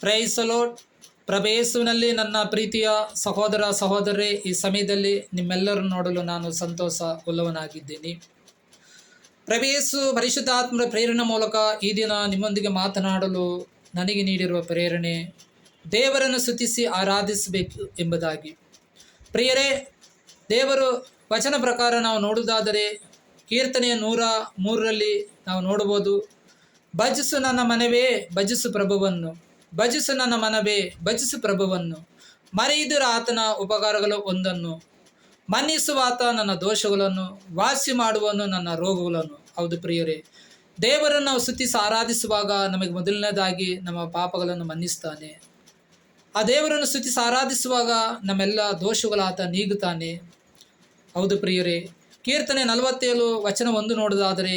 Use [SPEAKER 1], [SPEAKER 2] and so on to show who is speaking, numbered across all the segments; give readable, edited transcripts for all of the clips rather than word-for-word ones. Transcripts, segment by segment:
[SPEAKER 1] Price the lord. ಪ್ರಭು ಯೇಸುವಿನಲ್ಲಿ ನನ್ನ ಪ್ರೀತಿಯ ಸಹೋದರ ಸಹೋದರರೇ, ಈ ಸಮಯದಲ್ಲಿ ನಿಮ್ಮೆಲ್ಲರನ್ನು ನೋಡಲು ನಾನು ಸಂತೋಷ ಉಳ್ಳವನಾಗಿದ್ದೀನಿ. ಪ್ರಭು ಯೇಸು ಪರಿಶುದ್ಧಾತ್ಮರ ಪ್ರೇರಣೆ ಮೂಲಕ ಈ ದಿನ ನಿಮ್ಮೊಂದಿಗೆ ಮಾತನಾಡಲು ನನಗೆ ನೀಡಿರುವ ಪ್ರೇರಣೆ ದೇವರನ್ನು ಸ್ತುತಿಸಿ ಆರಾಧಿಸಬೇಕು ಎಂಬುದಾಗಿ. ಪ್ರಿಯರೇ, ದೇವರು ವಚನ ಪ್ರಕಾರ ನಾವು ನೋಡುವುದಾದರೆ ಕೀರ್ತನೆಯ 103ರಲ್ಲಿ ನಾವು ನೋಡಬಹುದು, ಭಜಿಸು ನನ್ನ ಮನವೇ ಭಜಿಸು ಪ್ರಭುವನ್ನು, ಭಜಿಸು ನನ್ನ ಮನವೇ ಭಜಿಸು ಪ್ರಭುವನ್ನು, ಮರೆಯುವುದರ ಆತನ ಉಪಕಾರಗಳು ಒಂದನ್ನು, ಮನ್ನಿಸುವ ಆತ ನನ್ನ ದೋಷಗಳನ್ನು, ವಾಸಿ ಮಾಡುವನು ನನ್ನ ರೋಗಗಳನ್ನು. ಹೌದು ಪ್ರಿಯರೇ, ದೇವರನ್ನು ನಾವು ಸ್ತುತಿಸಿ ಆರಾಧಿಸುವಾಗ ನಮಗೆ ಮೊದಲನೇದಾಗಿ ನಮ್ಮ ಪಾಪಗಳನ್ನು ಮನ್ನಿಸ್ತಾನೆ. ಆ ದೇವರನ್ನು ಸ್ತುತಿಸಿ ಆರಾಧಿಸುವಾಗ ನಮ್ಮೆಲ್ಲ ದೋಷಗಳ ಆತ ನೀಗುತ್ತಾನೆ. ಹೌದು ಪ್ರಿಯರೇ, ಕೀರ್ತನೆ 47 ವಚನ 1 ನೋಡೋದಾದರೆ,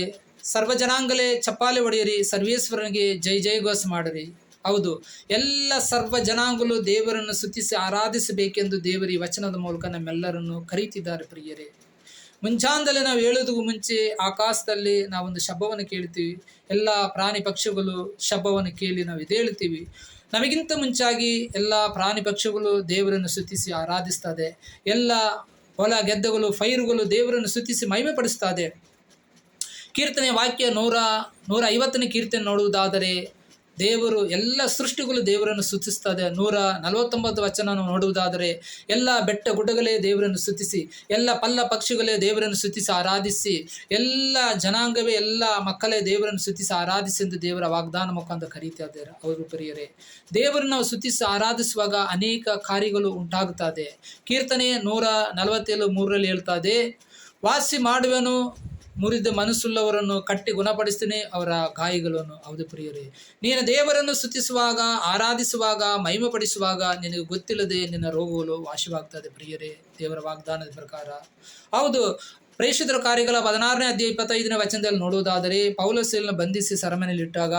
[SPEAKER 1] ಸರ್ವಜನಾಂಗಲೇ ಚಪ್ಪಾಳೆ ಹೊಡೆಯಿರಿ, ಸರ್ವೇಶ್ವರನಿಗೆ ಜೈ ಜಯಘೋಷ ಮಾಡಿರಿ. ಹೌದು, ಎಲ್ಲ ಸರ್ವ ಜನಾಂಗಗಳು ದೇವರನ್ನು ಸ್ತುತಿಸಿ ಆರಾಧಿಸಬೇಕೆಂದು ದೇವರು ಈ ವಚನದ ಮೂಲಕ ನಮ್ಮೆಲ್ಲರನ್ನು ಕರೀತಿದ್ದಾರೆ. ಪ್ರಿಯರೇ, ಮುಂಜಾನದಲ್ಲಿ ನಾವು ಹೇಳೋದಕ್ಕೂ ಮುಂಚೆ ಆಕಾಶದಲ್ಲಿ ನಾವೊಂದು ಶಬ್ದವನ್ನು ಕೇಳ್ತೀವಿ. ಎಲ್ಲ ಪ್ರಾಣಿ ಪಕ್ಷಿಗಳು ಶಬ್ದವನ್ನು ಕೇಳಿ ನಾವು ಎದ್ದೇಳ್ತೀವಿ. ನಮಗಿಂತ ಮುಂಚಾಗಿ ಎಲ್ಲ ಪ್ರಾಣಿ ಪಕ್ಷಿಗಳು ದೇವರನ್ನು ಸ್ತುತಿಸಿ ಆರಾಧಿಸ್ತದೆ. ಎಲ್ಲ ಹೊಲ ಗೆದ್ದಗಳು ಪೈರುಗಳು ದೇವರನ್ನು ಸ್ತುತಿಸಿ ಮಹಿಮೆ ಪಡಿಸ್ತದೆ. ಕೀರ್ತನೆ ವಾಕ್ಯ 150ನೇ ಕೀರ್ತನೆ ನೋಡುವುದಾದರೆ, ದೇವರು ಎಲ್ಲ ಸೃಷ್ಟಿಗಳು ದೇವರನ್ನು ಸ್ತುತಿಸ್ತದೆ. 149 ವಚನ ನೋಡುವುದಾದರೆ, ಎಲ್ಲ ಬೆಟ್ಟ ಗುಡ್ಡಗಳೇ ದೇವರನ್ನು ಸ್ತುತಿಸಿ, ಎಲ್ಲ ಪಲ್ಲ ಪಕ್ಷಿಗಳೇ ದೇವರನ್ನು ಸ್ತುತಿಸಿ ಆರಾಧಿಸಿ, ಎಲ್ಲ ಜನಾಂಗವೇ ಎಲ್ಲ ಮಕ್ಕಳೇ ದೇವರನ್ನು ಸ್ತುತಿಸಿ ಆರಾಧಿಸಿ ಎಂದು ದೇವರ ವಾಗ್ದಾನ ಮುಖಾಂತರ ಕರೀತಾ ಇದ್ದಾರೆ. ಅವರು ಪ್ರಿಯರೇ, ದೇವರನ್ನು ನಾವು ಸ್ತುತಿಸಿ ಆರಾಧಿಸುವಾಗ ಅನೇಕ ಕಾರ್ಯಗಳು ಉಂಟಾಗುತ್ತದೆ. ಕೀರ್ತನೆ 147:3ರಲ್ಲಿ ಹೇಳ್ತದೆ, ವಾಸಿ ಮಾಡುವೆನು ಮುರಿದ ಮನಸ್ಸುಳ್ಳವರನ್ನು, ಕಟ್ಟಿ ಗುಣಪಡಿಸ್ತೀನಿ ಅವರ ಗಾಯಗಳನ್ನು. ಹೌದು ಪ್ರಿಯರೇ, ನೀನು ದೇವರನ್ನು ಸ್ತುತಿಸುವಾಗ ಆರಾಧಿಸುವಾಗ ಮಹಿಮೆ ಪಡಿಸುವಾಗ ನಿನಗೆ ಗೊತ್ತಿಲ್ಲದೆ ನಿನ್ನ ರೋಗಗಳು ವಾಸಿವಾಗ್ತದೆ. ಪ್ರಿಯರೇ, ದೇವರ ವಾಗ್ದಾನದ ಪ್ರಕಾರ. ಹೌದು, ಪ್ರೇಷಿತರ ಕಾರ್ಯಗಳ 16ನೇ ಅಧ್ಯಾಯ 25ನೇ ವಚನದಲ್ಲಿ ನೋಡುವುದಾದರೆ, ಪೌಲಸೇಲನ್ನು ಬಂಧಿಸಿ ಸೆರೆಮನೆಯಲ್ಲಿಟ್ಟಾಗ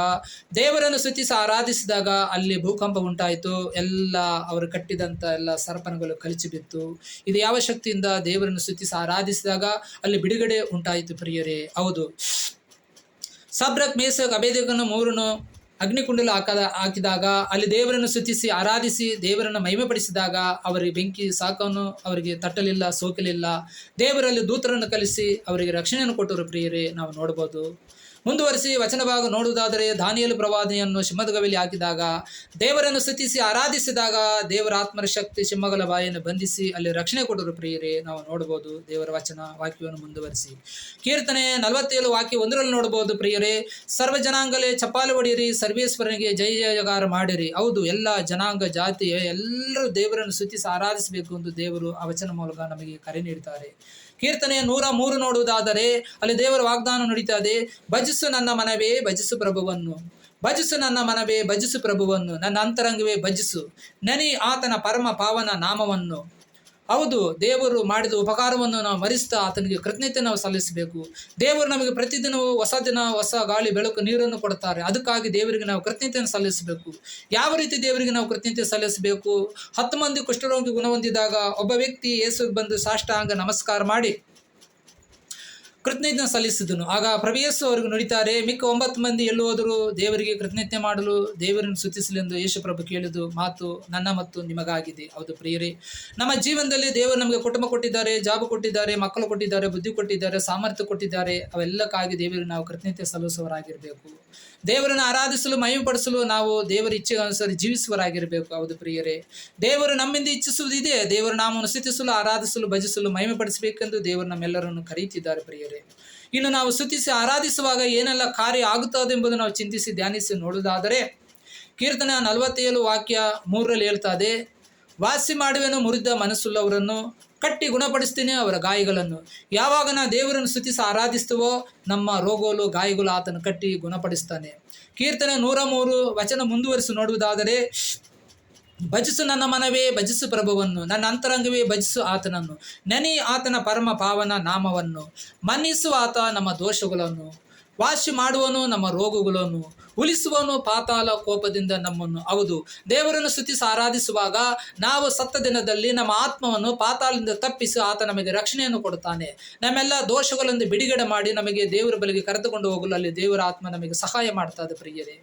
[SPEAKER 1] ದೇವರನ್ನು ಸ್ತುತಿಸಿ ಆರಾಧಿಸಿದಾಗ ಅಲ್ಲಿ ಭೂಕಂಪ ಉಂಟಾಯಿತು. ಎಲ್ಲ ಅವರು ಕಟ್ಟಿದಂಥ ಎಲ್ಲ ಸರಪಣಿಗಳು ಕಲಿಸಿ ಬಿತ್ತು. ಇದು ಯಾವ ಶಕ್ತಿಯಿಂದ? ದೇವರನ್ನು ಸ್ತುತಿಸಿ ಆರಾಧಿಸಿದಾಗ ಅಲ್ಲಿ ಬಿಡುಗಡೆ ಉಂಟಾಯಿತು. ಪ್ರಿಯರೇ, ಹೌದು, ಸಬ್ರಕ್ ಮೇಸಕ್ ಅಬೇದೆಗನ್ನು 3 ಅಗ್ನಿಕುಂಡಲು ಹಾಕಿದಾಗ ಅಲ್ಲಿ ದೇವರನ್ನು ಸ್ತುತಿಸಿ ಆರಾಧಿಸಿ ದೇವರನ್ನು ಮಹಿಮೆಪಡಿಸಿದಾಗ ಅವರಿಗೆ ಬೆಂಕಿ ಸಾಕನ್ನು ಅವರಿಗೆ ತಟ್ಟಲಿಲ್ಲ, ಸೋಕಲಿಲ್ಲ. ದೇವರಲ್ಲಿ ದೂತರನ್ನು ಕಲಿಸಿ ಅವರಿಗೆ ರಕ್ಷಣೆಯನ್ನು ಕೊಟ್ಟರು. ಪ್ರಿಯರೇ, ನಾವು ನೋಡ್ಬೋದು. ಮುಂದುವರಿಸಿ ವಚನ ಭಾಗ ನೋಡುವುದಾದರೆ, ದಾನಿಯೇಲ ಪ್ರವಾದಿಯನ್ನು ಸಿಂಹದ ಗವಿಯಲ್ಲಿ ಹಾಕಿದಾಗ ದೇವರನ್ನು ಸ್ತುತಿಸಿ ಆರಾಧಿಸಿದಾಗ ದೇವರ ಆತ್ಮರ ಶಕ್ತಿ ಸಿಂಹಗಳ ಬಾಯನ್ನು ಬಂಧಿಸಿ ಅಲ್ಲಿ ರಕ್ಷಣೆ ಕೊಟ್ಟರು. ಪ್ರಿಯರೇ, ನಾವು ನೋಡ್ಬೋದು ದೇವರ ವಾಕ್ಯವನ್ನು ಮುಂದುವರಿಸಿ. ಕೀರ್ತನೆ 47 ವಾಕ್ಯ 1ರಲ್ಲಿ ನೋಡ್ಬೋದು. ಪ್ರಿಯರೇ, ಸರ್ವ ಜನಾಂಗಲೇ ಚಪ್ಪಾಳೆ ಹೊಡೆಯಿರಿ, ಸರ್ವೇಶ್ವರನಿಗೆ ಜಯ ಜಯಗಾರ ಮಾಡಿರಿ. ಹೌದು, ಎಲ್ಲ ಜನಾಂಗ ಜಾತಿ ಎಲ್ಲರೂ ದೇವರನ್ನು ಸ್ತುತಿಸಿ ಆರಾಧಿಸಬೇಕು ಎಂದು ದೇವರು ಆ ವಚನ ಮೂಲಕ ನಮಗೆ ಕರೆ ನೀಡುತ್ತಾರೆ. ಕೀರ್ತನೆ 103 ನೋಡುವುದಾದರೆ ಅಲ್ಲಿ ದೇವರ ವಾಗ್ದಾನ ನುಡಿತದೆ, ಭಜಿಸು ನನ್ನ ಮನವೇ ಭಜಿಸು ಪ್ರಭುವನ್ನು, ಭಜಿಸು ನನ್ನ ಮನವೇ ಭಜಿಸು ಪ್ರಭುವನ್ನು, ನನ್ನ ಅಂತರಂಗವೇ ಭಜಿಸು, ನೆನಿ ಆತನ ಪರಮ ಪಾವನ ನಾಮವನ್ನು. ಹೌದು, ದೇವರು ಮಾಡಿದ ಉಪಕಾರವನ್ನು ನಾವು ಮರೆಸ್ತಾ ಆತನಿಗೆ ಕೃತಜ್ಞತೆ ನಾವು ಸಲ್ಲಿಸಬೇಕು. ದೇವರು ನಮಗೆ ಪ್ರತಿದಿನವೂ ಹೊಸ ದಿನ ಹೊಸ ಗಾಳಿ ಬೆಳಕು ನೀರನ್ನು ಕೊಡ್ತಾರೆ. ಅದಕ್ಕಾಗಿ ದೇವರಿಗೆ ನಾವು ಕೃತಜ್ಞತೆಯನ್ನು ಸಲ್ಲಿಸಬೇಕು. ಯಾವ ರೀತಿ ದೇವರಿಗೆ ನಾವು ಕೃತಜ್ಞತೆ ಸಲ್ಲಿಸಬೇಕು? 10 ಮಂದಿ ಕುಷ್ಠರೋಗಿ ಗುಣ ಹೊಂದಿದಾಗ ಒಬ್ಬ ವ್ಯಕ್ತಿ ಯೇಸುವಿಗೆ ಬಂದು ಸಾಷ್ಟಾಂಗ ನಮಸ್ಕಾರ ಮಾಡಿ ಕೃತಜ್ಞತೆ ಸಲ್ಲಿಸಿದನು. ಆಗ ಪ್ರಭು ಯೇಸು ಅವರಿಗೆ ನುಡಿತಾರೆ, ಮಿಕ್ಕ 9 ಮಂದಿ ಎಲ್ಲಿ ಹೋದರೂ ದೇವರಿಗೆ ಕೃತಜ್ಞತೆ ಮಾಡಲು ದೇವರನ್ನು ಸ್ತುತಿಸಲೆಂದು ಯೇಸು ಪ್ರಭು ಕೇಳಿದ ಮಾತು ನನ್ನ ಮತ್ತು ನಿಮಗಾಗಿದೆ. ಹೌದು ಪ್ರಿಯರೇ, ನಮ್ಮ ಜೀವನದಲ್ಲಿ ದೇವರು ನಮಗೆ ಕುಟುಂಬ ಕೊಟ್ಟಿದ್ದಾರೆ, ಜಾಬ್ ಕೊಟ್ಟಿದ್ದಾರೆ, ಮಕ್ಕಳು ಕೊಟ್ಟಿದ್ದಾರೆ, ಬುದ್ಧಿ ಕೊಟ್ಟಿದ್ದಾರೆ, ಸಾಮರ್ಥ್ಯ ಕೊಟ್ಟಿದ್ದಾರೆ. ಅವೆಲ್ಲಕ್ಕಾಗಿ ದೇವರಿಗೆ ನಾವು ಕೃತಜ್ಞತೆ ಸಲ್ಲಿಸುವವರಾಗಿರಬೇಕು. ದೇವರನ್ನು ಆರಾಧಿಸಲು ಮಹಿಮೆಪಡಿಸಲು ನಾವು ದೇವರ ಇಚ್ಛೆಗೆ ಅನುಸಾರ ಜೀವಿಸುವವರಾಗಿರಬೇಕು. ಹೌದು ಪ್ರಿಯರೇ, ದೇವರು ನಮ್ಮಿಂದ ಇಚ್ಛಿಸುವುದಿದೆ. ದೇವರ ನಾಮವನ್ನು ಸ್ತುತಿಸಲು ಆರಾಧಿಸಲು ಭಜಿಸಲು ಮಹಿಮೆಪಡಿಸಬೇಕೆಂದು ದೇವರು ನಮ್ಮೆಲ್ಲರನ್ನು ಕರೆಯುತ್ತಿದ್ದಾರೆ. ಪ್ರಿಯರೇ, ಇನ್ನು ನಾವು ಸ್ತುತಿಸಿ ಆರಾಧಿಸುವಾಗ ಏನೆಲ್ಲ ಕಾರ್ಯ ಆಗುತ್ತದೆ ಎಂಬುದು ನಾವು ಚಿಂತಿಸಿ ಧ್ಯಾನಿಸಿ ನೋಡುವುದಾದರೆ, ಕೀರ್ತನೆ 47 ವಾಕ್ಯ 3ರಲ್ಲಿ ಹೇಳ್ತದೆ, ವಾಸಿ ಮಾಡುವೆನು ಮುರಿದ ಮನಸ್ಸುಳ್ಳವರನ್ನು, ಕಟ್ಟಿ ಗುಣಪಡಿಸ್ತೀನಿ ಅವರ ಗಾಯಗಳನ್ನು. ಯಾವಾಗ ನಾವು ದೇವರನ್ನು ಸ್ತುತಿಸಿ ಆರಾಧಿಸ್ತವೋ ನಮ್ಮ ರೋಗಗಳು ಗಾಯಗಳು ಆತನು ಕಟ್ಟಿ ಗುಣಪಡಿಸ್ತಾನೆ. ಕೀರ್ತನೆ 103 ವಚನ ಮುಂದುವರಿಸಿ ನೋಡುವುದಾದರೆ, ಭಜಿಸು ನನ್ನ ಮನವೇ ಭಜಿಸು ಪ್ರಭುವನ್ನು, ನನ್ನ ಅಂತರಂಗವೇ ಭಜಿಸು ಆತನನ್ನು, ನೆನಿ ಆತನ ಪರಮ ಪಾವನ ನಾಮವನ್ನು, ಮನ್ನಿಸುವ ಆತ ನಮ್ಮ ದೋಷಗಳನ್ನು, ವಾಸಿ ಮಾಡುವನು ನಮ್ಮ ರೋಗಗಳನ್ನು, ಉಳಿಸುವನು ಪಾತಾಳ ಕೋಪದಿಂದ ನಮ್ಮನ್ನು. ಹೌದು, ದೇವರನ್ನು ಸ್ತುತಿಸಿ ಆರಾಧಿಸುವಾಗ ನಾವು ಸತ್ತ ದಿನದಲ್ಲಿ ನಮ್ಮ ಆತ್ಮವನ್ನು ಪಾತಾಳದಿಂದ ತಪ್ಪಿಸಿ ಆತ ನಮಗೆ ರಕ್ಷಣೆಯನ್ನು ಕೊಡುತ್ತಾನೆ. ನಮ್ಮೆಲ್ಲ ದೋಷಗಳಿಂದ ಬಿಡುಗಡೆ ಮಾಡಿ ನಮಗೆ ದೇವರ ಬಳಿಗೆ ಕರೆದುಕೊಂಡು ಹೋಗಲು ಅಲ್ಲಿ ದೇವರ ಆತ್ಮ ನಮಗೆ ಸಹಾಯ ಮಾಡ್ತದೆ. ಪ್ರಿಯರೇ,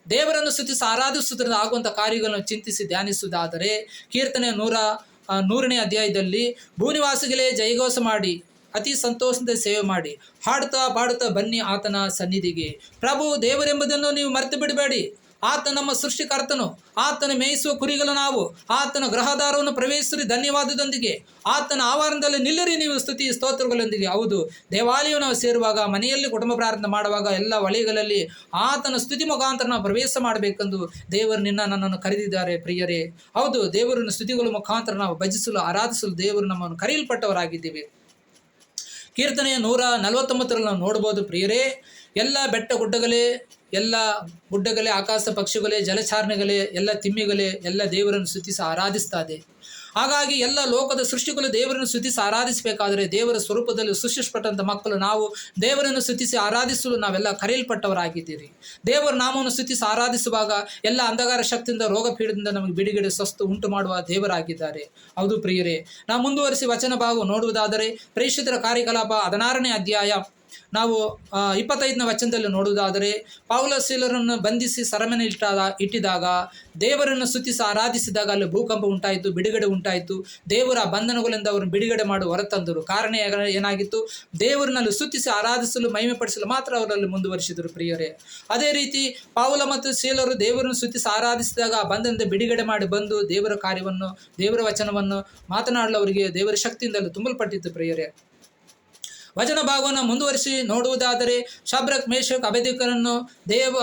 [SPEAKER 1] ದೇವರನ್ನು ಸ್ತುತಿಸಿ ಆರಾಧಿಸುವುದರಿಂದ ಆಗುವಂಥ ಕಾರ್ಯಗಳನ್ನು ಚಿಂತಿಸಿ ಧ್ಯಾನಿಸುವುದಾದರೆ ಕೀರ್ತನೆ 100ನೇ ಅಧ್ಯಾಯದಲ್ಲಿ ಭೂನಿವಾಸಿಗಳೇ ಜಯಘೋಷ ಮಾಡಿ ಅತಿ ಸಂತೋಷದಿಂದ ಸೇವೆ ಮಾಡಿ ಹಾಡುತ್ತಾ ಪಾಡುತ್ತಾ ಬನ್ನಿ ಆತನ ಸನ್ನಿಧಿಗೆ. ಪ್ರಭು ದೇವರೆಂಬುದನ್ನು ನೀವು ಮರೆತು ಬಿಡಬೇಡಿ. ಆತ ನಮ್ಮ ಸೃಷ್ಟಿಕರ್ತನು, ಆತನ ಮೇಯಿಸುವ ಕುರಿಗಳು ನಾವು, ಆತನ ಗೃಹದಾರವನ್ನು ಪ್ರವೇಶಿಸಿ ಧನ್ಯವಾದದೊಂದಿಗೆ ಆತನ ಆವರಣದಲ್ಲಿ ನಿಲ್ಲರಿ ನೀವು ಸ್ತುತಿ ಸ್ತೋತ್ರಗಳೊಂದಿಗೆ. ಹೌದು, ದೇವಾಲಯವನ್ನು ನಾವು ಸೇರುವಾಗ, ಮನೆಯಲ್ಲಿ ಕುಟುಂಬ ಪ್ರಾರ್ಥನೆ ಮಾಡುವಾಗ ಎಲ್ಲ ವಲಯಗಳಲ್ಲಿ ಆತನ ಸ್ತುತಿ ಮುಖಾಂತರ ನಾವು ಪ್ರವೇಶ ಮಾಡಬೇಕೆಂದು ದೇವರು ನನ್ನನ್ನು ಕರೆದಿದ್ದಾರೆ ಪ್ರಿಯರೇ. ಹೌದು, ದೇವರನ್ನು ಸ್ತುತಿಗಳ ಮುಖಾಂತರ ನಾವು ಭಜಿಸಲು ಆರಾಧಿಸಲು ದೇವರು ನಮ್ಮನ್ನು ಕರೆಯಲ್ಪಟ್ಟವರಾಗಿದ್ದೇವೆ. ಕೀರ್ತನೆಯ 149ರಲ್ಲಿ ನಾವು ನೋಡ್ಬೋದು ಪ್ರಿಯರೇ, ಎಲ್ಲ ಬೆಟ್ಟ ಗುಡ್ಡಗಳೇ ಆಕಾಶ ಪಕ್ಷಿಗಳೇ ಜಲಚಾರಣೆಗಳೇ ಎಲ್ಲ ತಿಮ್ಮಿಗಳೇ ಎಲ್ಲ ದೇವರನ್ನು ಸ್ತುತಿಸಿ ಆರಾಧಿಸ್ತಾರೆ. ಹಾಗಾಗಿ ಎಲ್ಲ ಲೋಕದ ಸೃಷ್ಟಿಗಳು ದೇವರನ್ನು ಸ್ತುತಿಸಿ ಆರಾಧಿಸಬೇಕಾದರೆ ದೇವರ ಸ್ವರೂಪದಲ್ಲಿ ಸೃಷ್ಟಿಸಲ್ಪಟ್ಟಂಥ ಮಕ್ಕಳು ನಾವು ದೇವರನ್ನು ಸ್ತುತಿಸಿ ಆರಾಧಿಸಲು ನಾವೆಲ್ಲ ಕರೆಯಲ್ಪಟ್ಟವರಾಗಿದ್ದೀರಿ. ದೇವರ ನಾಮವನ್ನು ಸ್ತುತಿಸಿ ಆರಾಧಿಸುವಾಗ ಎಲ್ಲ ಅಂಧಕಾರ ಶಕ್ತಿಯಿಂದ ರೋಗ ಪೀಡದಿಂದ ನಮಗೆ ಬಿಡುಗಡೆ ಸ್ವಸ್ಥ ಉಂಟು ಮಾಡುವ ದೇವರಾಗಿದ್ದಾರೆ. ಹೌದು ಪ್ರಿಯರೇ, ನಾವು ಮುಂದುವರಿಸಿ ವಚನ ಭಾಗ ನೋಡುವುದಾದರೆ ಪ್ರೇಷಿತರ ಕಾರ್ಯಕಲಾಪ 16ನೇ ಅಧ್ಯಾಯ ನಾವು 25ನೇ ವಚನದಲ್ಲಿ ನೋಡುವುದಾದರೆ ಪೌಲ ಸೀಲರನ್ನು ಬಂಧಿಸಿ ಸೆರೆಮನೆ ಇಟ್ಟಿದಾಗ ದೇವರನ್ನು ಸ್ತುತಿಸಿ ಆರಾಧಿಸಿದಾಗ ಅಲ್ಲಿ ಭೂಕಂಪ ಉಂಟಾಯಿತು, ಬಿಡುಗಡೆ ಉಂಟಾಯಿತು. ದೇವರ ಬಂಧನಗಳಿಂದ ಅವರನ್ನು ಬಿಡುಗಡೆ ಮಾಡಿ ಹೊರತಂದರು. ಕಾರಣ ಏನಾಗಿತ್ತು? ದೇವರನ್ನಲ್ಲಿ ಸ್ತುತಿಸಿ ಆರಾಧಿಸಲು ಮಹಿಮೆಪಡಿಸಲು ಮಾತ್ರ ಅವರಲ್ಲಿ ಮುಂದುವರಿಸಿದರು ಪ್ರಿಯರೇ. ಅದೇ ರೀತಿ ಪೌಲ ಮತ್ತು ಸೀಲರು ದೇವರನ್ನು ಸ್ತುತಿಸಿ ಆರಾಧಿಸಿದಾಗ ಆ ಬಂಧನದಿಂದ ಬಿಡುಗಡೆ ಮಾಡಿ ಬಂದು ದೇವರ ಕಾರ್ಯವನ್ನು ದೇವರ ವಚನವನ್ನು ಮಾತನಾಡಲು ಅವರಿಗೆ ದೇವರ ಶಕ್ತಿಯಿಂದಲೂ ತುಂಬಲ್ಪಟ್ಟಿತ್ತು ಪ್ರಿಯರೇ. ವಚನ ಭಾಗವನ್ನು ಮುಂದುವರಿಸಿ ನೋಡುವುದಾದರೆ ಶದ್ರಕ್ ಮೇಷಕ್ ಅಬೇದ್ನೆಗೋರನ್ನು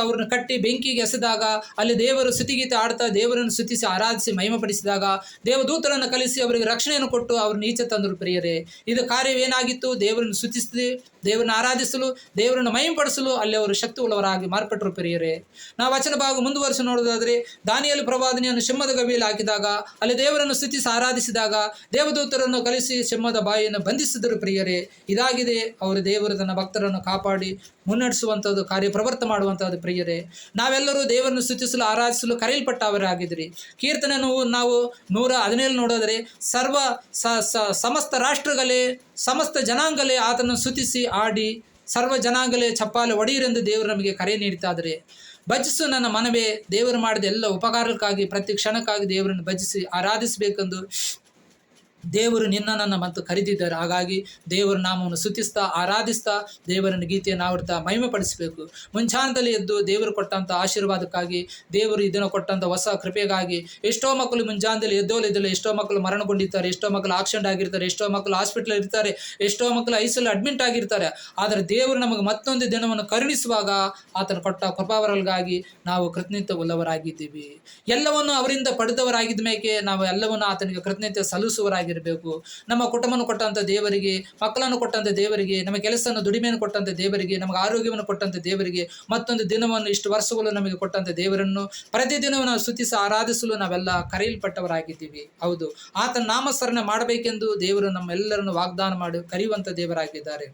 [SPEAKER 1] ಅವರನ್ನು ಕಟ್ಟಿ ಬೆಂಕಿಗೆ ಎಸೆದಾಗ ಅಲ್ಲಿ ದೇವರು ಸ್ತುತಿಗೀತೆ ಆಡ್ತಾ ದೇವರನ್ನು ಸ್ತುತಿಸಿ ಆರಾಧಿಸಿ ಮಹಿಮೆಪಡಿಸಿದಾಗ ದೇವದೂತರನ್ನು ಕಲಿಸಿ ಅವರಿಗೆ ರಕ್ಷಣೆಯನ್ನು ಕೊಟ್ಟು ಅವ್ರನ್ನ ಈಚೆ ತಂದರು ಪ್ರಿಯರೇ. ಇದು ಕಾರ್ಯವೇನಾಗಿತ್ತು? ದೇವರನ್ನು ಸ್ತುತಿಸಿ ದೇವರನ್ನು ಆರಾಧಿಸಲು ದೇವರನ್ನು ಮಹಿಮೆಪಡಿಸಲು ಅಲ್ಲಿ ಅವರು ಶಕ್ತಿ ಉಳ್ಳವರಾಗಿ ಮಾರ್ಪಟ್ಟರು ಪ್ರಿಯರೇ. ನಾವು ವಚನ ಭಾಗ ಮುಂದುವರಿಸಿ ನೋಡುವುದಾದರೆ ದಾನಿಯೇಲ ಪ್ರವಾದನೆಯನ್ನು ಸಿಂಹದ ಗವಿಯಲ್ಲಿ ಹಾಕಿದಾಗ ಅಲ್ಲಿ ದೇವರನ್ನು ಸ್ತುತಿಸಿ ಆರಾಧಿಸಿದಾಗ ದೇವದೂತರನ್ನು ಕಲಿಸಿ ಸಿಂಹದ ಬಾಯಿಯನ್ನು ಬಂಧಿಸಿದರು ಪ್ರಿಯರೇ. ಇದಾಗಿ ಅವರು ದೇವರು ತನ್ನ ಭಕ್ತರನ್ನು ಕಾಪಾಡಿ ಮುನ್ನಡೆಸುವಂಥದ್ದು, ಕಾರ್ಯಪ್ರವರ್ತ ಮಾಡುವಂಥದ್ದು ಪ್ರಿಯರೇ. ನಾವೆಲ್ಲರೂ ದೇವರನ್ನು ಸ್ತುತಿಸಲು ಆರಾಧಿಸಲು ಕರೆಯಲ್ಪಟ್ಟವರಾಗಿದ್ರಿ. ಕೀರ್ತನೆ ನಾವು 117 ನೋಡೋದರೆ ಸಮಸ್ತ ರಾಷ್ಟ್ರಗಳೇ ಸಮಸ್ತ ಜನಾಂಗಲೇ ಆತನನ್ನು ಸ್ತುತಿಸಿ ಆಡಿ ಸರ್ವ ಜನಾಂಗಲೇ ಚಪ್ಪಾಲೆ ಒಡೆಯಿರೆಂದು ದೇವರು ನಮಗೆ ಕರೆ ನೀಡ್ತಾ ಇದ್ದಾರೆ. ಭಜಿಸು ನನ್ನ ಮನವೇ, ದೇವರು ಮಾಡಿದ ಎಲ್ಲ ಉಪಕಾರಕ್ಕಾಗಿ ಪ್ರತಿ ಕ್ಷಣಕ್ಕಾಗಿ ದೇವರನ್ನು ಭಜಿಸಿ ಆರಾಧಿಸಬೇಕೆಂದು ದೇವರು ನನ್ನ ಮತ್ತು ಕರೆದಿದ್ದಾರೆ. ಹಾಗಾಗಿ ದೇವರ ನಾಮವನ್ನು ಸ್ತುತಿಸ್ತಾ ಆರಾಧಿಸ್ತಾ ದೇವರನ್ನು ಗೀತೆಯನ್ನು ಆವರ್ತಾ ಮಹಿಮೆಪಡಿಸಬೇಕು. ಮುಂಚಾನದಲ್ಲಿ ಎದ್ದು ದೇವರು ಕೊಟ್ಟಂಥ ಆಶೀರ್ವಾದಕ್ಕಾಗಿ, ದೇವರು ಇದನ್ನು ಕೊಟ್ಟಂಥ ಹೊಸ ಕೃಪೆಗಾಗಿ ಎಷ್ಟೋ ಮಕ್ಕಳು ಮುಂಜಾನದಲ್ಲಿ ಎದ್ದೋಲಿದ್ದಿಲ್ಲ, ಎಷ್ಟೋ ಮಕ್ಕಳು ಮರಣಗೊಂಡಿರ್ತಾರೆ, ಎಷ್ಟೋ ಮಕ್ಕಳು ಆಕ್ಸಿಡೆಂಟ್ ಆಗಿರ್ತಾರೆ, ಎಷ್ಟೋ ಮಕ್ಕಳು ಹಾಸ್ಪಿಟಲ್ ಇರ್ತಾರೆ, ಎಷ್ಟೋ ಮಕ್ಕಳು ಐಸಲ್ಲಿ ಅಡ್ಮಿಟ್ ಆಗಿರ್ತಾರೆ. ಆದರೆ ದೇವರು ನಮಗೆ ಮತ್ತೊಂದು ದಿನವನ್ನು ಕರುಣಿಸುವಾಗ ಆತನ ಕೊಟ್ಟ ಕೃಪಾವರಗಳಿಗಾಗಿ ನಾವು ಕೃತಜ್ಞತೆ ಉಳ್ಳವರಾಗಿದ್ದೀವಿ. ಎಲ್ಲವನ್ನು ಅವರಿಂದ ಪಡೆದವರಾಗಿದ್ದ ಮೇಲೆ ನಾವು ಎಲ್ಲವನ್ನು ಆತನಿಗೆ ಕೃತಜ್ಞತೆ ಸಲ್ಲಿಸುವರಾಗಿ ಇರಬೇಕು. ನಮ್ಮ ಕುಟುಂಬವನ್ನು ಕೊಟ್ಟಂಥ ದೇವರಿಗೆ, ಮಕ್ಕಳನ್ನು ಕೊಟ್ಟಂಥ ದೇವರಿಗೆ, ನಮ್ಮ ಕೆಲಸವನ್ನು ದುಡಿಮೆಯನ್ನು ಕೊಟ್ಟಂಥ ದೇವರಿಗೆ, ನಮಗೆ ಆರೋಗ್ಯವನ್ನು ಕೊಟ್ಟಂಥ ದೇವರಿಗೆ, ಮತ್ತೊಂದು ದಿನವನ್ನು ಇಷ್ಟು ವರ್ಷಗಳು ನಮಗೆ ಕೊಟ್ಟಂಥ ದೇವರನ್ನು ಪ್ರತಿದಿನವೂ ನಾವು ಸ್ತುತಿಸಿ ಆರಾಧಿಸಲು ನಾವೆಲ್ಲ ಕರೆಯಲ್ಪಟ್ಟವರಾಗಿದ್ದೀವಿ. ಹೌದು, ಆತನ ನಾಮಸ್ಮರಣೆ ಮಾಡಬೇಕೆಂದು ದೇವರು ನಮ್ಮೆಲ್ಲರನ್ನು ವಾಗ್ದಾನ ಮಾಡಿ ಕರೆಯುವಂಥ ದೇವರಾಗಿದ್ದಾರೆ.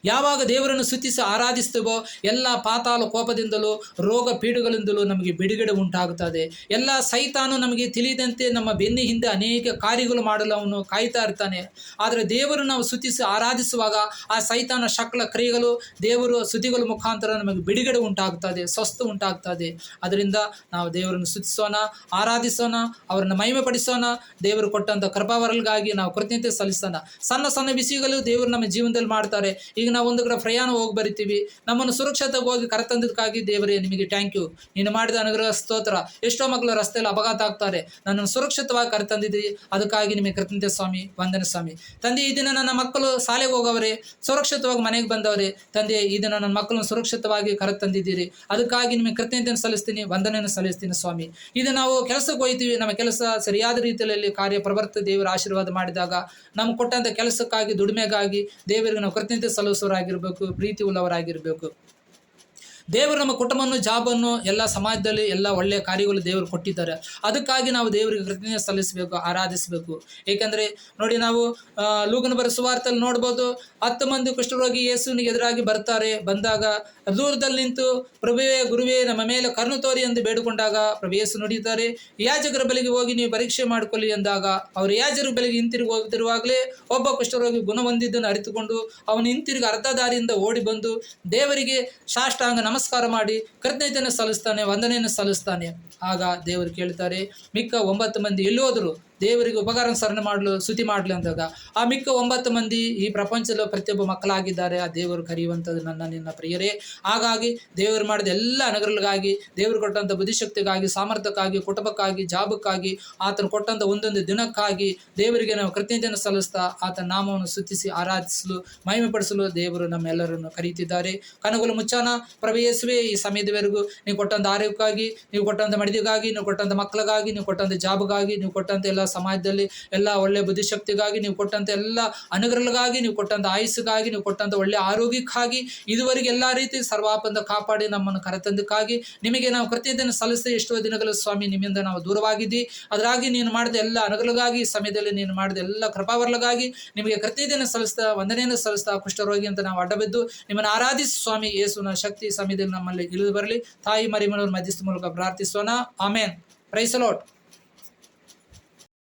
[SPEAKER 1] ಯಾವಾಗ ದೇವರನ್ನು ಸ್ತುತಿಸಿ ಆರಾಧಿಸ್ತೇವೋ ಎಲ್ಲ ಪಾತಾಳ ಕೋಪದಿಂದಲೂ ರೋಗ ಪೀಡುಗಳಿಂದಲೂ ನಮಗೆ ಬಿಡುಗಡೆ ಉಂಟಾಗುತ್ತದೆ. ಎಲ್ಲ ಸೈತಾನು ನಮಗೆ ತಿಳಿದಂತೆ ನಮ್ಮ ಬೆನ್ನಿ ಹಿಂದೆ ಅನೇಕ ಕಾರ್ಯಗಳು ಮಾಡಲು ಅವನು ಕಾಯ್ತಾ ಇರ್ತಾನೆ. ಆದರೆ ದೇವರು ನಾವು ಸ್ತುತಿಸಿ ಆರಾಧಿಸುವಾಗ ಆ ಸೈತಾನ ಶಕ್ಲ ಕ್ರಿಯೆಗಳು ದೇವರು ಸ್ತುತಿಗಳ ಮುಖಾಂತರ ನಮಗೆ ಬಿಡುಗಡೆ ಉಂಟಾಗ್ತದೆ, ಸ್ವಸ್ಥ ಉಂಟಾಗ್ತದೆ. ಅದರಿಂದ ನಾವು ದೇವರನ್ನು ಸ್ತುತಿಸೋಣ, ಆರಾಧಿಸೋಣ, ಅವರನ್ನು ಮಹಿಮೆಪಡಿಸೋಣ. ದೇವರು ಕೊಟ್ಟಂಥ ಕೃಪಾವರಗಳಿಗಾಗಿ ನಾವು ಕೃತಜ್ಞತೆ ಸಲ್ಲಿಸೋಣ. ಸಣ್ಣ ಸಣ್ಣ ವಿಷಯಗಳು ದೇವರು ನಮ್ಮ ಜೀವನದಲ್ಲಿ ಮಾಡ್ತಾರೆ. ಈಗ ನಾವು ಒಂದು ಕಡೆ ಪ್ರಯಾಣ ಹೋಗಿ ಬರಿತೀವಿ, ನಮ್ಮನ್ನು ಸುರಕ್ಷತೆಗೆ ಹೋಗಿ ಕರೆತಂದಕ್ಕಾಗಿ ದೇವರೇ ನಿಮಗೆ ಥ್ಯಾಂಕ್ ಯು, ನೀನು ಮಾಡಿದ ಅನುಗ್ರಹ ಸ್ತೋತ್ರ. ಎಷ್ಟೋ ಮಕ್ಕಳು ರಸ್ತೆಯಲ್ಲಿ ಅಪಘಾತ ಆಗ್ತಾರೆ, ನನ್ನನ್ನು ಸುರಕ್ಷಿತವಾಗಿ ಕರೆತಂದಿದ್ದೀರಿ, ಅದಕ್ಕಾಗಿ ನಿಮಗೆ ಕೃತಜ್ಞತೆ ಸ್ವಾಮಿ, ವಂದನೆ ಸ್ವಾಮಿ. ತಂದೆ, ಈ ದಿನ ನನ್ನ ಮಕ್ಕಳು ಶಾಲೆಗೆ ಹೋಗವರೇ, ಸುರಕ್ಷಿತವಾಗಿ ಮನೆಗೆ ಬಂದವರೇ, ತಂದೆ ಈ ದಿನ ನನ್ನ ಮಕ್ಕಳನ್ನು ಸುರಕ್ಷಿತವಾಗಿ ಕರೆತಂದಿದ್ದೀರಿ, ಅದಕ್ಕಾಗಿ ನಿಮಗೆ ಕೃತಜ್ಞತೆಯನ್ನು ಸಲ್ಲಿಸ್ತೀನಿ, ವಂದನೆಯನ್ನು ಸಲ್ಲಿಸ್ತೀನಿ ಸ್ವಾಮಿ. ಇದು ನಾವು ಕೆಲಸಕ್ಕೆ ಹೋಗ್ತೀವಿ, ನಮ್ಮ ಕೆಲಸ ಸರಿಯಾದ ರೀತಿಯಲ್ಲಿ ಕಾರ್ಯಪ್ರವರ್ತ ದೇವರ ಆಶೀರ್ವಾದ ಮಾಡಿದಾಗ ನಮ್ಗೆ ಕೊಟ್ಟಂಥ ಕೆಲಸಕ್ಕಾಗಿ ದುಡಿಮೆಗಾಗಿ ದೇವರಿಗೆ ನಾವು ಕೃತಜ್ಞತೆ ಸಲ್ಲಿಸುವವರಾಗಿರಬೇಕು, ಪ್ರೀತಿ ಉಳ್ಳವರಾಗಿರಬೇಕು. ದೇವರು ನಮ್ಮ ಕುಟುಂಬವನ್ನು, ಜಾಬನ್ನು, ಎಲ್ಲ ಸಮಾಜದಲ್ಲಿ ಎಲ್ಲ ಒಳ್ಳೆಯ ಕಾರ್ಯಗಳು ದೇವರು ಕೊಟ್ಟಿದ್ದಾರೆ. ಅದಕ್ಕಾಗಿ ನಾವು ದೇವರಿಗೆ ಕೃತಜ್ಞತೆ ಸಲ್ಲಿಸಬೇಕು, ಆರಾಧಿಸಬೇಕು. ಏಕೆಂದರೆ ನೋಡಿ, ನಾವು ಲೂಕನ ಬರೆದ ಸುವಾರ್ತೆಯಲ್ಲಿ ನೋಡ್ಬೋದು, 10 ಮಂದಿ ಕುಷ್ಠರೋಗಿ ಯೇಸುವಿನಿಗೆ ಎದುರಾಗಿ ಬರ್ತಾರೆ. ಬಂದಾಗ ದೂರದಲ್ಲಿ ನಿಂತು ಪ್ರಭುವೇ ಗುರುವೇ ನಮ್ಮ ಮೇಲೆ ಕರುಣೆ ತೋರಿ ಎಂದು ಬೇಡಿಕೊಂಡಾಗ ಪ್ರಭು ಯೇಸು ನುಡಿಯುತ್ತಾರೆ, ಯಾಜಕರ ಬಳಿಗೆ ಹೋಗಿ ನೀವು ಪರೀಕ್ಷೆ ಮಾಡಿಕೊಳ್ಳಿ ಎಂದಾಗ ಅವರು ಯಾಜಕರ ಬಳಿಗೆ ಹಿಂತಿರುಗಿ ಹೋಗುತ್ತಿರುವಾಗಲೇ ಒಬ್ಬ ಕುಷ್ಠರೋಗಿ ಗುಣ ಹೊಂದಿದ್ದನ್ನು ಅರಿತುಕೊಂಡು ಅವನು ಹಿಂತಿರುಗಿ ಅರ್ಧ ದಾರಿಯಿಂದ ಓಡಿ ಬಂದು ದೇವರಿಗೆ ಸಾಷ್ಟಾಂಗ ನಮಸ್ಕಾರ ಮಾಡಿ ಕೃತಜ್ಞತೆಯನ್ನು ಸಲ್ಲಿಸ್ತಾನೆ, ವಂದನೆಯನ್ನು ಸಲ್ಲಿಸ್ತಾನೆ. ಆಗ ದೇವರು ಕೇಳ್ತಾರೆ, ಮಿಕ್ಕ 9 ಮಂದಿ ಎಲ್ಲಿ ಹೋದರು? ದೇವರಿಗೆ ಉಪಕಾರ ಸರಣೆ ಮಾಡಲು ಸ್ತುತಿ ಮಾಡಲಿ ಅಂದಾಗ ಆ ಮಿಕ್ಕ 9 ಮಂದಿ ಈ ಪ್ರಪಂಚದ ಪ್ರತಿಯೊಬ್ಬ ಮಕ್ಕಳಾಗಿದ್ದಾರೆ. ಆ ದೇವರು ಕರೆಯುವಂಥದ್ದು ನನ್ನ ನಿನ್ನ ಪ್ರಿಯರೇ. ಹಾಗಾಗಿ ದೇವರು ಮಾಡಿದ ಎಲ್ಲ ಅನುಗ್ರಹಗಳಿಗಾಗಿ, ದೇವರು ಕೊಟ್ಟಂಥ ಬುದ್ಧಿಶಕ್ತಿಗಾಗಿ, ಸಾಮರ್ಥ್ಯಕ್ಕಾಗಿ, ಕುಟುಂಬಕ್ಕಾಗಿ, ಜಾಬಕ್ಕಾಗಿ, ಆತನು ಕೊಟ್ಟಂಥ ಒಂದೊಂದು ದಿನಕ್ಕಾಗಿ ದೇವರಿಗೆ ನಾವು ಕೃತಜ್ಞತೆಯನ್ನು ಸಲ್ಲಿಸ್ತಾ ಆತನ ನಾಮವನ್ನು ಸ್ತುತಿಸಿ ಆರಾಧಿಸಲು ಮಹಿಮೆಪಡಿಸಲು ದೇವರು ನಮ್ಮೆಲ್ಲರನ್ನು ಕರೆಯುತ್ತಿದ್ದಾರೆ. ಕನಗುಲು ಮುಚ್ಚಾನ ಪ್ರಭು ಯೇಸುವೇ, ಈ ಸಮಯದವರೆಗೂ ನೀವು ಕೊಟ್ಟಂಥ ಆರೋಗ್ಯಕ್ಕಾಗಿ, ನೀವು ಕೊಟ್ಟಂಥ ಮಡಿದಿಗಾಗಿ, ನೀವು ಕೊಟ್ಟಂಥ ಮಕ್ಕಳಿಗಾಗಿ, ನೀವು ಕೊಟ್ಟಂಥ ಜಾಬ್ಗಾಗಿ, ನೀವು ಕೊಟ್ಟಂಥ ಎಲ್ಲ ಸಮಾಜದಲ್ಲಿ ಎಲ್ಲ ಒಳ್ಳೆಯ ಬುದ್ಧಿಶಕ್ತಿಗಾಗಿ, ನೀವು ಕೊಟ್ಟಂಥ ಎಲ್ಲ ಅನುಗ್ರಹಗಳಿಗಾಗಿ, ನೀವು ಕೊಟ್ಟಂಥ ಆಯುಸ್ಸಿಗಾಗಿ, ನೀವು ಕೊಟ್ಟಂಥ ಒಳ್ಳೆಯ ಆರೋಗ್ಯಕ್ಕಾಗಿ, ಇದುವರೆಗೆ ಎಲ್ಲ ರೀತಿ ಸರ್ವಾಪದ ಕಾಪಾಡಿ ನಮ್ಮನ್ನು ಕರೆತಂದಕ್ಕಾಗಿ ನಿಮಗೆ ನಾವು ಕೃತಜ್ಞತೆಯನ್ನು ಸಲ್ಲಿಸಿ ಎಷ್ಟೋ ದಿನಗಳ ಸ್ವಾಮಿ ನಿಮ್ಮಿಂದ ನಾವು ದೂರವಾಗಿದ್ದಿ. ಅದರಾಗಿ ನೀನು ಮಾಡಿದ ಎಲ್ಲ ಅನುಗ್ರಹಗಳಿಗಾಗಿ, ಈ ಸಮಯದಲ್ಲಿ ನೀನು ಮಾಡಿದ ಎಲ್ಲ ಕೃಪಾವರಗಳಿಗಾಗಿ ನಿಮಗೆ ಕೃತಜ್ಞತೆಯನ್ನು ಸಲ್ಲಿಸ್ತಾ, ವಂದನೆಯನ್ನು ಸಲ್ಲಿಸ್ತಾ, ಕುಷ್ಠರೋಗಿ ಅಂತ ನಾವು ಅಡ್ಡಬಿದ್ದು ನಿಮ್ಮನ್ನು ಆರಾಧಿಸಿ ಸ್ವಾಮಿ ಯೇಸುವಿನ ಶಕ್ತಿ ಸಮಯದಲ್ಲಿ ನಮ್ಮಲ್ಲಿ ಇಳಿದು ಬರಲಿ. ತಾಯಿ ಮರಿಮನವರ ಮಧ್ಯಸ್ಥ ಮೂಲಕ ಪ್ರಾರ್ಥಿಸೋಣ. ಆಮೇನ್. Praise the lord.